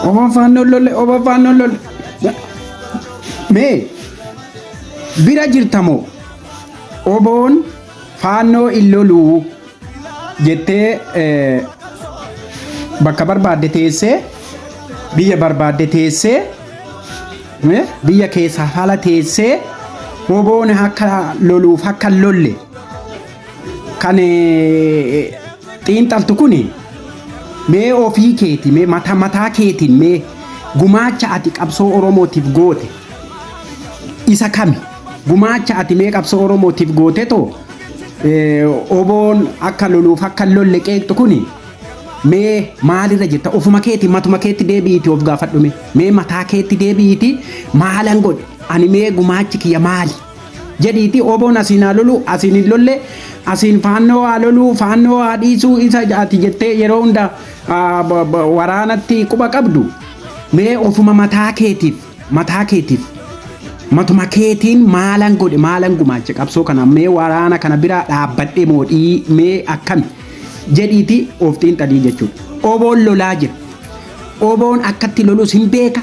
Oboon faannoo lolle, oboon faannoo lolle. Mee bira jirtamoo oboon faannoo illoluu jettee bakka barbaadde teessee biyya barbaadde teessee biyya keessa haala teessee oboon akka loluuf akka lolle kan xiinxaltu kuni mee ofii keeti mee mataa keetiin mee gumaacha ati qabsoo oromootiif goote isa kami gumaacha ati mee qabsoo oromootiif goote too oboon akka loluuf akka lolle qeeqxu kuni mee maalirra jirta ofuma keeti matuma keetti deebi'iti of gaafadhume mee mataa keetti deebi'iti maalan godhe ani mee gumaachi kiyya maali jedhiiti oboon asiin haa lolu asiin hin lolle asiin faannoo haa lolu faannoo haa dhiisuu isa ati jettee yeroo hunda waraanatti quba qabdu mee ofuma mataa keetiif matuma keetiin maalan godhe maalan gumaache qabsoo kana mee waraana kana bira dhaabbadhe moodhii mee akkami jedhiiti of xiinxalii jechuudha. Oboon lolaa jira. Oboon akkatti lolus hin beeka.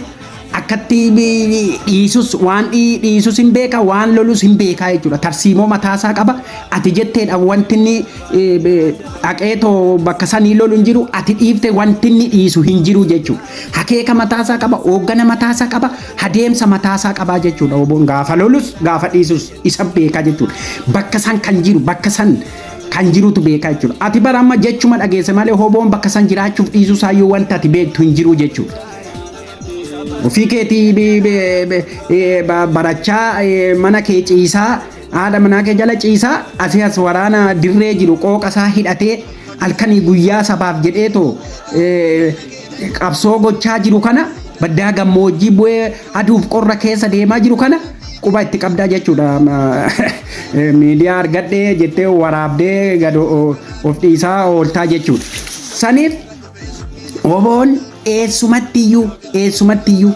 Akkatti dhiisus waan dhiisus hin beeka waan lolus hin beeka jechuudha. Tarsiimoo mataasaa qaba. Ati jetteedha wanti inni dhaqeetoo bakka sanii lolu hin jiru. Ati dhiifte wanti inni dhiisu hin jiru jechuudha. Hakeeka mataasaa qaba. Hooggana mataasaa qaba. Adeemsa mataasaa qaba jechuudha. Oboon gaafa lolus gaafa dhiisus isa beeka jechuudha. Bakka san kan jiru bakka san kan jirutu beeka jechuudha. Ati bara amma jechuma dhageesse malee oboon bakka san jiraachuuf dhiisuu saayyuu wanta ati beektu hin jiru jechuudha. Ofii keetii barachaa mana kee ciisaa haadha manaa kee jala ciisaa asii as waraana dirree jiru qooqasaa hidhatee halkanii guyyaa sabaaf jedheetoo qabsoo gochaa jiru kana baddaa gammoojjii bu'ee aduuf qorra keessa deemaa jiru kana quba itti qabdaa jechuudha. Miidiyaa argadhee jettee waraabdee gad of dhiisaa ooltaa jechuudha. Saniif oboon eessumattiyyuu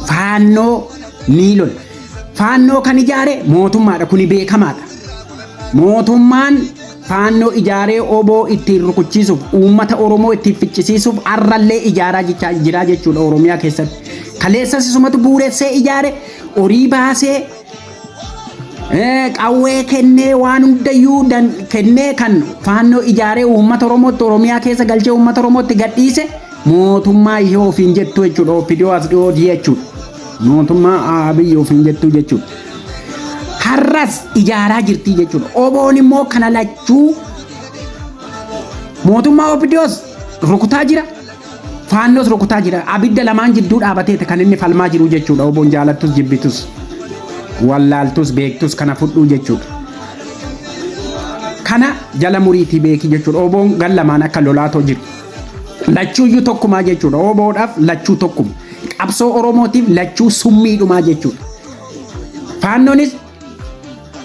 faannoo ni lola. Faannoo kan ijaare mootummaadha kuni beekamaadha. Mootummaan faannoo ijaaree oboo ittiin rukuchiisuuf uummata Oromoo ittiin ficcisiisuuf arrallee ijaaraa jira jechuudha Oromiyaa keessatti. Kaleessas isumatu buureessee ijaare horii baasee qawwee kennee waan hundayyuu kennee kan faannoo ijaaree uummata Oromootti Oromiyaa keessa galchee uummata Oromootti gadhiise mootummaa ishee ofiin jettu jechuudha. Oppidoo as dhiyooti jechuudha. Mootummaa Abiyyi ofiin jettu jechuudha. Har'as ijaaraa jirti jechuudha. Oboon immoo kana lachuu mootummaa Oppidoos rukutaa jira. Faannoos rukutaa jira. Abidda lamaan jidduu dhaabateeti kan inni falmaa jiru jechuudha. Oboon jaalattus jibbitus wallaaltus beektus kana fudhuu jechuudha. Kana jala muriitii beeki jechuudha. Oboon gan lamaan akka lolaatoo jiru. Lachuuyyuu tokkumaa jechuudha. Oboodhaaf lachuu tokkuma. Qabsoo Oromootiif lachuu summiidhumaa jechuudha. Faannoonis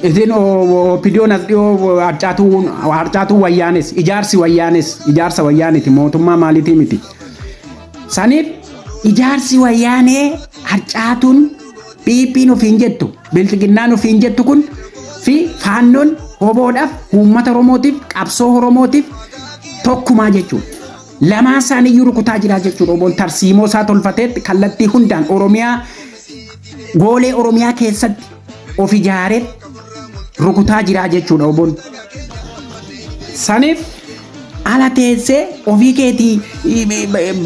isin Oppidoon as dhiyoo harcaatuu wayyaanes ijaarsa wayyaaniti mootummaa maaliitii miti. Saniif ijaarsi wayyaanee harcaatuun dhiiphiin ofiin jettu biltiginnaan ofiin jettu kun fi faannoon oboodhaaf uummata Oromootiif qabsoo Oromootiif tokkumaa jechuudha. Lamaan isaaniiyyuu rukutaa jira jechuudha. Oboon tarsiimoo isaa tolfateetti kallattii hundaan Oromiyaa goolee Oromiyaa keessatti of ijaaree rukutaa jira jechuudha. Oboon saniif ala teessee ofii keetii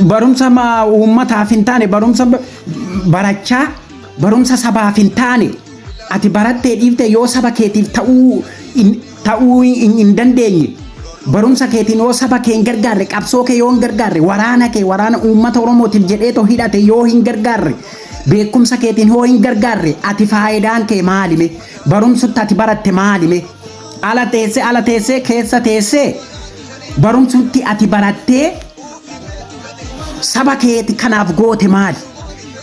barumsa uummataaf hin taane barumsa barachaa barumsa sabaaf hin taane ati barattee dhiifte yoo saba keetiif ta'uu hin dandeenye barumsa keetiin yoo saba kee hin gargaarre qabsoo kee yoo hin gargaarre waraana uummata Oromootiif jedheetoo hidhate yoo hin gargaarre beekumsa keetiin yoo hin gargaarre ati faayidaan kee maalime barumsutti ati baratte maalime ala teessee keessa teessee barumsutti ati barattee saba keeti kanaaf goote maali?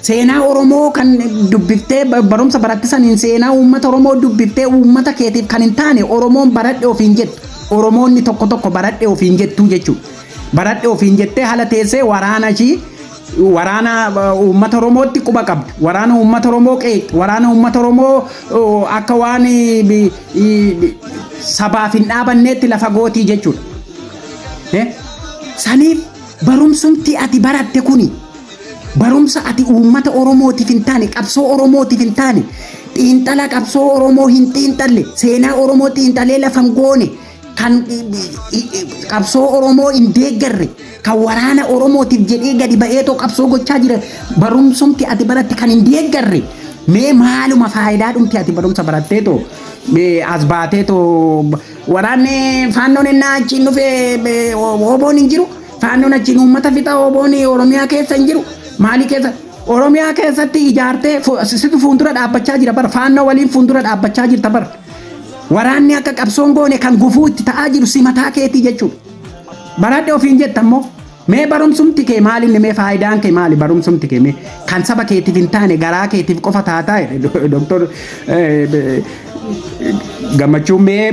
Seenaa Oromoo kan dubbiftee barumsa baratte saniin seenaa uummata Oromoo dubbiftee uummata keetiif kan hin taane Oromoon baradhe ofiin jettu. Oromoonni tokko baradhe ofiin jettuu jechuudha. Baradhe ofiin jettee haala teessee waraana uummata Oromootti quba qabdu. Waraana uummata Oromoo qeeqxu. Waraana uummata Oromoo akka waan sabaaf hin dhaabanneetti lafa gootii jechuudha. Saniif barumsumti ati baratte kuni barumsa ati uummata Oromootiif hin taane qabsoo Oromootiif hin taane xiinxala qabsoo Oromoo hin xiinxalle seenaa Oromoo xiinxalee lafan goone kan qabsoo Oromoo hin deeggarre kan waraana Oromootiif jedhee gadi ba'eetoo qabsoo gochaa jira barumsumti ati baratti kan hin deeggarre mee maaluma faayidaa dhumti ati barumsa baratteetoo as baateetoo waraanni faannoon innaa achiin dhufee oboon hin jiru faannoon achiin uummata fixa oboon Oromiyaa keessa hin jiru maali keessa Oromiyaa keessatti ijaartee situ fuuldura dhaabbachaa jira bar faannoo waliin fuuldura dhaabbachaa jirta bar waraanni akka qabsoon goone kan gufuu itti ta'aa jiru si mataa keetii jechuudha. Baradhe ofiin jettammoo mee barumsumti kee maalinni mee faayidaan kee maali barumsumti kee mee kan saba keetiif hin taane garaa keetiif qofa taataa doktor gammachuu mee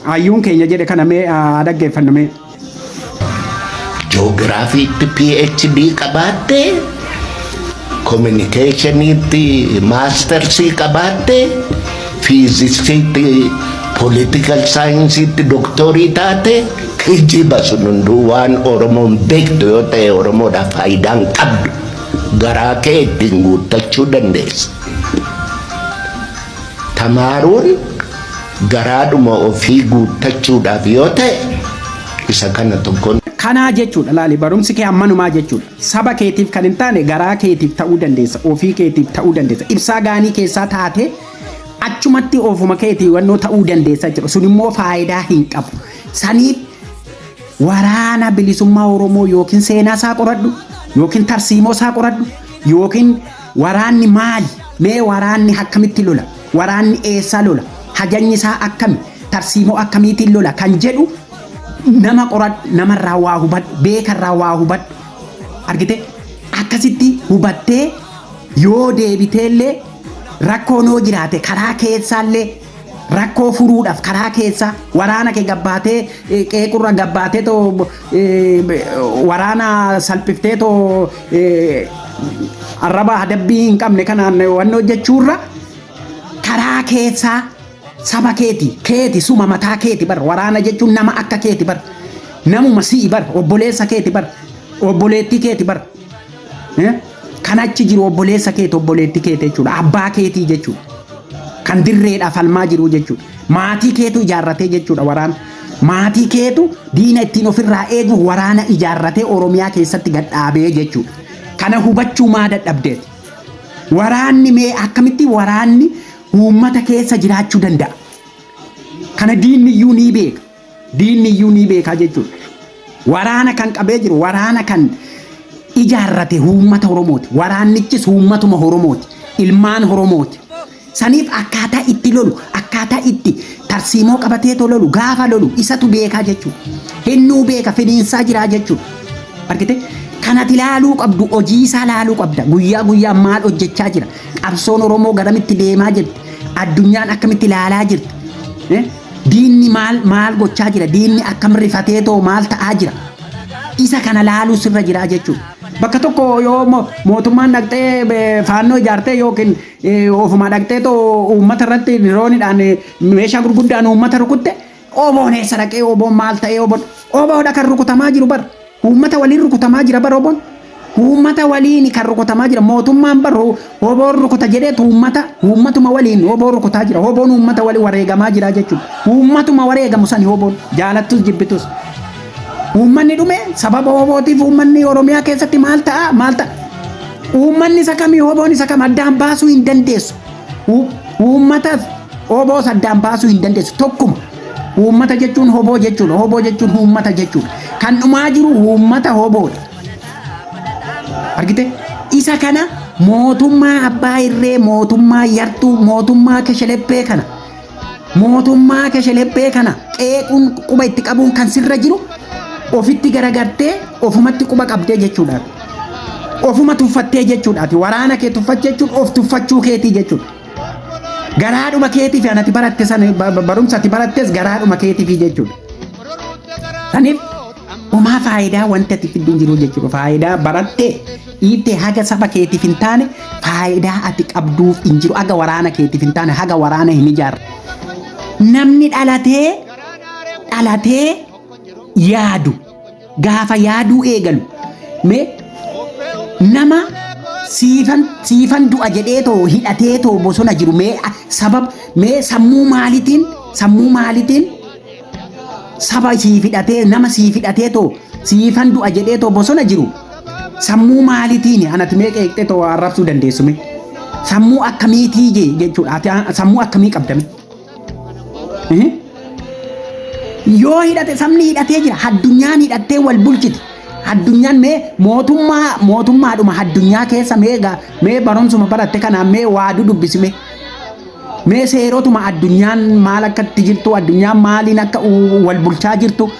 hayyuun keenya jedhe kana mee dhaggeeffannu mee. Ji'oogiraafiitti PhD qabaatte, kominikeeshiniitti maastersii qabaatte, fiiziksiitti political saayinsiitti doktorii taate kijiba sun hunduu waan Oromoon beektu yoo ta'e Oromoodhaaf faayidaan qabdu garaa kee ittiin guuttachuu dandeessa. Tamaaruun garaadhuma ofii guuttachuudhaaf yoo ta'e isa kana tokkoon. Kanaa jechuudha laali barumsi kee ammanumaa jechuudha saba keetiif kan hin taane garaa keetiif ta'uu dandeessa ofii keetiif ta'uu dandeessa ibsaa gaanii keessaa taate achumatti ofuma keetii wannoo ta'uu dandeessa jechuudha sun immoo faayidaa hin qabu saniif waraana bilisummaa Oromoo yookiin seenaa isaa qoradhu yookiin tarsiimoo isaa qoradhu yookiin waraanni maali mee waraanni akkamitti lola waraanni eessa lola hajanyni isaa akkami tarsiimoo akkamiitiin lola kan jedhu nama qoradhu namarraa waa hubadhu beekarraa waa hubadhu argite akkasitti hubattee yoo deebiteellee rakkoo noo jiraate karaa keessaallee rakkoo furuudhaaf karaa keessa waraana kee gabbaatee qeequrra gabbaatee too waraana salphiftee too arraba adabbii hin qabne kanaan wannoo jechuurra karaa keessaa saba keeti suma mataa keeti bar waraana jechuun nama akka keeti bar namuma si'i bar obboleessa keeti bar obboleettii keeti bar kan achi jiru obboleessa keeti obboleettii keeti jechuudha abbaa keetii jechuudha kan dirreedhaaf falmaa jiru jechuudha maatii keetu ijaarratee jechuudha waraana maatii keetu diina ittiin ofirraa eegu waraana ijaarratee Oromiyaa keessatti gadhaabee jechuudha kana hubachuu maa dadhabdeeti waraanni mee akkamitti waraanni uummata keessa jiraachuu danda'a. Kana diinni iyyuu ni beeka jechuudha. Waraana kan qabee jiru waraana kan ijaarrate uummata Oromooti. Waraannichis uummatuma Oromooti. Ilmaan Oromooti. Saniif akkaataa itti lolu akkaataa itti tarsiimoo qabatee lolu gaafa lolu isatu beekaa jechuudha. Hennuu beeka fedhiinsaa jiraa jechuudha. Argite kanatti ilaaluu qabdu hojii isaa ilaaluu qabda guyyaa maal hojjechaa jira qabsoon Oromoo garamitti deemaa jirti addunyaan akkamitti ilaalaa jirti diinni maal gochaa jira diinni akkam rifatee too maal ta'aa jira isa kana ilaaluu sirra jira jechuudha bakka tokko yoo mootummaan dhaqxee faannoo ijaartee yookiin ofuma dhaqxee too uummata irratti diroonidhaan meeshaa gurguddaan uummata rukutte oboon eessa dhaqee oboon maal ta'ee oboodha kan rukutamaa jiru bara uummata waliin rukutamaa jira bar oboon uummata waliin kan rukutamaa jira mootummaan bar oboon rukuta jedheetu uummatuma waliin oboon rukutaa jira oboon uummata waliin wareegamaa jira jechuudha uummatuma wareegamu sani oboon jaalattus jibbitus uummanni dhume sababa obootiif uummanni Oromiyaa keessatti maal ta'a uummanni isa kamii oboon isa kam addaan baasuu hin dandeessu uummataaf oboos addaan baasuu hin dandeessu tokkuma uummata jechuun hoboo jechuudha hoboo jechuun uummata jechuudha kan dhumaa jiru uummata hoboodha argite isa kana mootummaa abbaa irree mootummaa yartuu mootummaa keshelephee kana qeequun quba itti qabuun kan sirra jiru ofitti garagartee ofumatti quba qabdee jechuudha ofuma tuffattee jechuudha waraana kee tuffachuu jechuun of tuffachuu keetii jechuudha garaadhuma keetiif anati baratte san barumsa ati barattes garaadhuma keetiif jechuudha saniif homaa faayidaa wanta ati fidduun jiru jechuudha faayidaa baratte dhiibbee haga saba keetiif hin taane faayidaa ati qabduuf hin jiru haga waraana keetiif hin taane haga waraana hin ijaarre namni dhalatee yaadu gaafa yaaduu eegalu mee nama siifan du'a jedhee too hidhatee too bosona jiru mee sammuu maalitiin saba siif hidhatee nama siif hidhatee too siifan du'a jedhee too bosona jiru sammuu maalitiin anati mee qeeqxee too arrabsuu dandeessume sammuu akkamiitii jechuudha sammuu akkamii qabdame yoo hidhate sabni hidhatee jira addunyaan hidhattee wal bulchiti addunyaan mee mootummaadhuma addunyaa keessa mee barumsuma baratte kanaan mee waadu dubbisime mee seerotuma addunyaan maal akkatti jirtu addunyaan maaliin akka wal bulchaa jirtu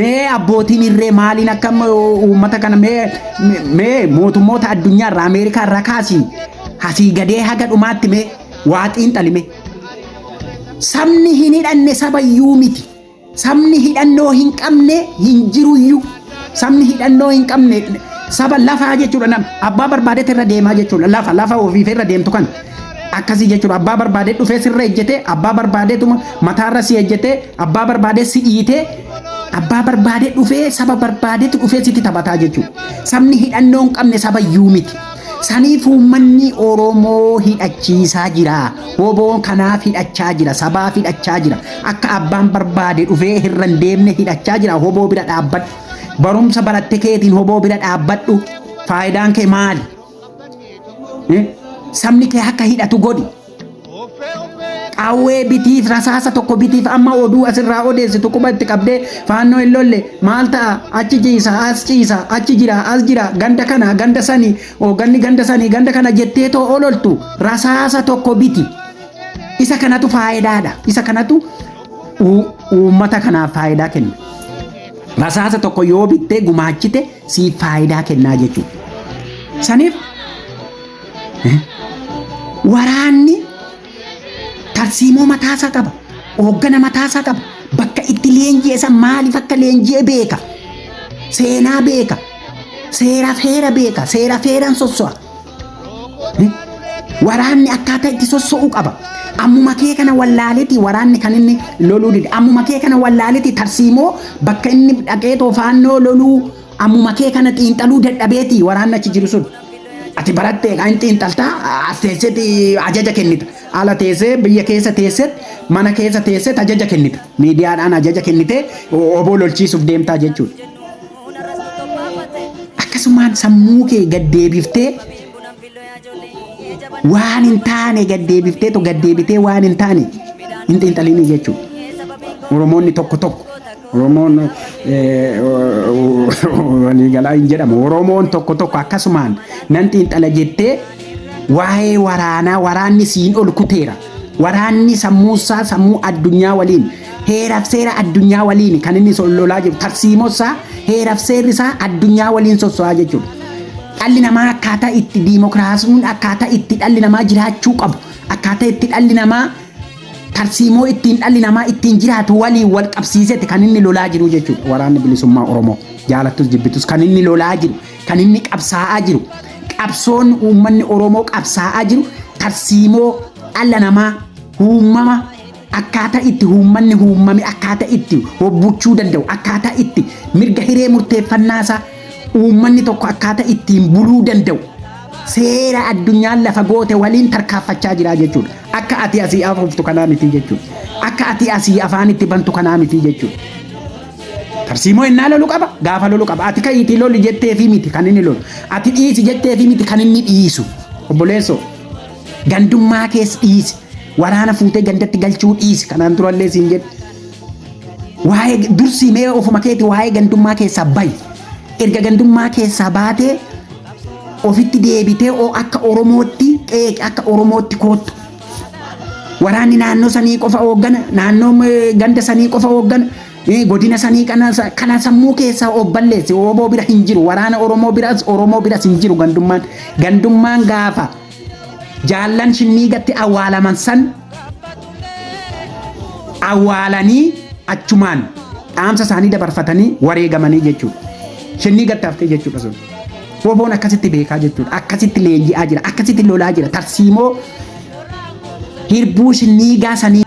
mee abbootiin irree maaliin akka uummata kana mee mootummoota addunyaa irraa Ameerikaa irraa kaasii hasii gadee haga dhumaatti mee waaxiin xalime sabni hin hidhanne sabayyuu miti sabni hidhannoo hin qabne hin jiruyyuu sabni hidhannoo hin qabne saba lafaa jechuudha abbaa barbaadeet irra deemaa jechuudha lafa ofiif irra deemtu kan akkasii jechuudha abbaa barbaadee dhufee sirra ejjete abbaa barbaadeetuma mataarra si ejjete abbaa barbaadee si dhiite abbaa barbaadee dhufee saba barbaadeetu dhufee sitti taphataa jechuudha sabni hidhannoo hin qabne sabayyuu miti saniif uummanni Oromoo hidhachiisaa jira hoboon kanaaf hidhachaa jira sabaaf hidhachaa jira akka abbaan barbaade dhufee irra hin deemne hidhachaa jira hoboo bira dhaabbadhu barumsa baratte keetiin hoboo bira dhaabbadhu faayidaan kee maali sabni kee akka hidhatu godhi qawwee bitiif rasaasa tokko bitiif amma oduu asirraa odeessitu quba itti qabdee faannoo hin lolle maal ta'a achi ciisa achi jira as jira ganda kana ganda sanii ganni ganda sanii ganda kana jettee too ololtu rasaasa tokko biti isa kanatu faayidaadha isa kanatu uummata kanaaf faayidaa kenna rasaasa tokko yoo bittee gumaachite siif faayidaa kennaa jechuudha saniif waraanni tarsiimoo mataasaa qaba hooggana mataasaa qaba bakka itti leenji'e san maaliif akka leenji'e beeka seenaa beeka seera beeka seera feeraan sosso'a waraanni akkaataa itti sosso'u qaba ammuma kee kana wallaaleeti waraanni kan inni loluu dide ammuma kee kana wallaaleeti tarsiimoo bakka inni dhaqee toofaannoo loluu ammuma kee kana xiinxaluu dadhabeeti waraanni achi jiru sun ati barattee kan xiinxaltaa as teesseeti ajaja kennita ala teessee biyya keessa teesseet mana keessa teesseet ajaja kennita miidiyaadhaan ajaja kennite oboo lolchiisuuf deemtaa jechuudha akkasumaan sammuu kee gaddeebiftee waan hin taane gaddeebitee waan hin taane hin xiinxaliini jechuudha Oromoonni tokko Oromoon waliigalaa hin jedhamu Oromoon tokko akkasumaan nan xiinxala jettee waa'ee waraanni siin ol kuteera waraanni sammuusaa sammuu addunyaa waliin heeraaf seera addunyaa waliin kan inni lolaa jiru tarsiimoosaa heeraaf seerri isaa addunyaa waliin sosso'aa jechuudha dhalli namaa akkaataa itti diimokiraasiin akkaataa itti dhalli namaa jiraachuu qabu akkaataa itti dhalli namaa tarsiimoo ittiin dhalli namaa ittiin jiraatu waliin wal qabsiisetti kan inni lolaa jiru jechuudha waraanni bilisummaa Oromoo jaalattus jibbitus kan inni lolaa jiru kan inni qabsaa'aa jiru qabsoon uummanni Oromoo qabsaa'aa jiru tarsiimoo dhala namaa uumama akkaataa itti uummanni uumame akkaataa itti hobbuchuu danda'u akkaataa itti mirga hiree murteeffannaasaa uummanni tokko akkaataa ittiin buluu danda'u seera addunyaan lafa goote waliin tarkaanfachaa jira jechuudha akka ati asii afuuftu kanaa miti jechuudha akka ati asii afaan itti bantu kanaa miti jechuudha tarsiimoo innaa lolu qaba gaafa lolu qaba ati ka'iitii lolu jetteefi miti kan inni lolu ati dhiisi jetteefi miti kan inni dhiisu obboleessoo gandummaa keessa dhiisi waraana fuutee gandatti galchuu dhiisi kanaan turallee siin jedhe waa'ee dursii mee ofuma keeti waa'ee gandummaa keessaa bayi erga gandummaa keessaa baatee ofitti deebitee akka Oromootti qeeqe akka Oromootti koottu waraanni naannoo sanii qofa hooggana naannoo ganda sanii qofa hooggana godina sanii kana sammuu keessaa obballeesse oboo bira hin jiru waraana Oromoo biras hin jiru gandummaan gaafa jaallan shinniigatti awwaalaman san awwaalanii achumaan dhaamsa isaanii dabarfatanii wareegamanii jechuudha shinniigatti haftee jechuudha sun oboon akkasitti beekaa jechuudha akkasitti leenji'aa jira akkasitti lolaa jira tarsiimoo hirbuu shinniigaa sanii